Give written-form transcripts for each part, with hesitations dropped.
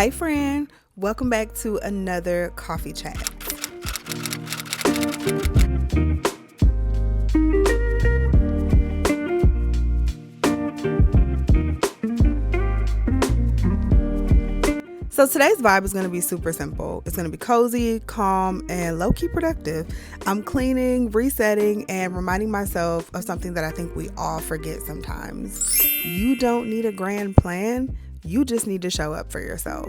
Hi friend, welcome back to another coffee chat. So today's vibe is going to be super simple. It's going to be cozy, calm, and low-key productive. I'm cleaning, resetting, and reminding myself of something that I think we all forget sometimes. You don't need a grand plan. You just need to show up for yourself.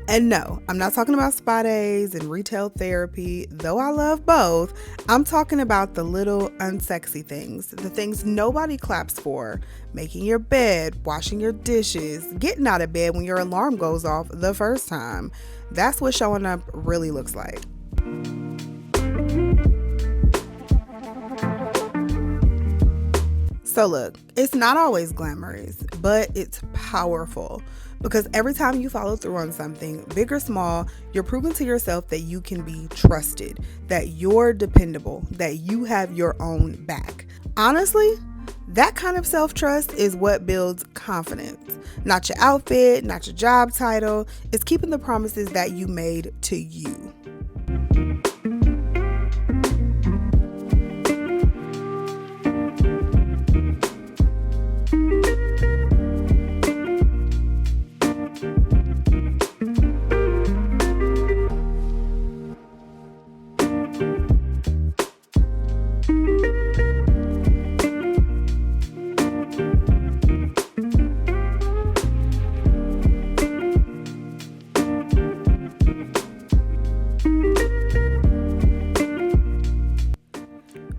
And no, I'm not talking about spa days and retail therapy, though I love both. I'm talking about the little unsexy things, the things nobody claps for. Making your bed, washing your dishes, getting out of bed when your alarm goes off the first time. That's what showing up really looks like. So look, it's not always glamorous, but it's powerful because every time you follow through on something, big or small, you're proving to yourself that you can be trusted, that you're dependable, that you have your own back. Honestly, that kind of self-trust is what builds confidence. Not your outfit, not your job title. It's keeping the promises that you made to you.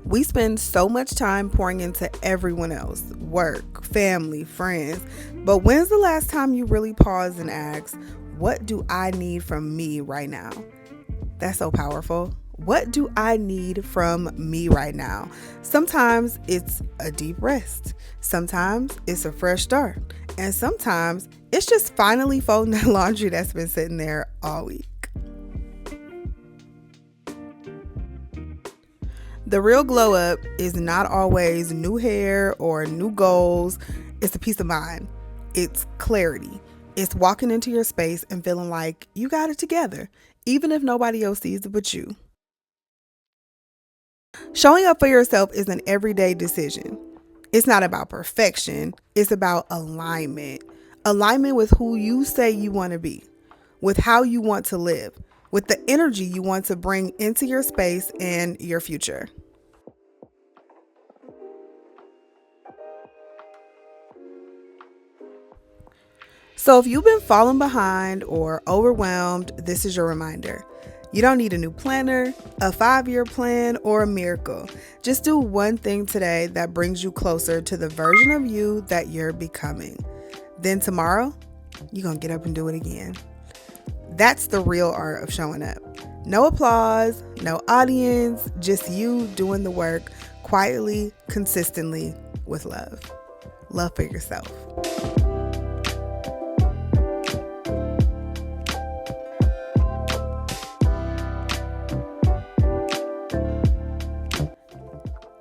We spend so much time pouring into everyone else, work, family, friends, but when's the last time you really paused and asked, what do I need from me right now? That's so powerful. What do I need from me right now? Sometimes it's a deep rest. Sometimes it's a fresh start. And sometimes it's just finally folding that laundry that's been sitting there all week. The real glow up is not always new hair or new goals. It's a peace of mind. It's clarity. It's walking into your space and feeling like you got it together, even if nobody else sees it but you. Showing up for yourself is an everyday decision. It's not about perfection. It's about alignment. Alignment with who you say you want to be, with how you want to live, with the energy you want to bring into your space and your future. So if you've been falling behind or overwhelmed, this is your reminder. You don't need a new planner, a 5-year plan, or a miracle. Just do one thing today that brings you closer to the version of you that you're becoming. Then tomorrow, you're going to get up and do it again. That's the real art of showing up. No applause, no audience, just you doing the work quietly, consistently, with love. Love for yourself.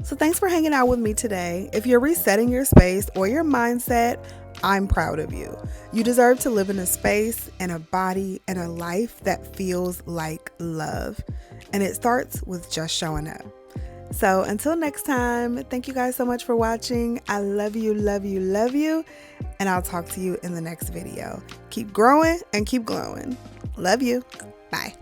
So thanks for hanging out with me today. If you're resetting your space or your mindset, I'm proud of you. You deserve to live in a space and a body and a life that feels like love. And it starts with just showing up. So until next time, thank you guys so much for watching. I love you, love you, love you. And I'll talk to you in the next video. Keep growing and keep glowing. Love you. Bye.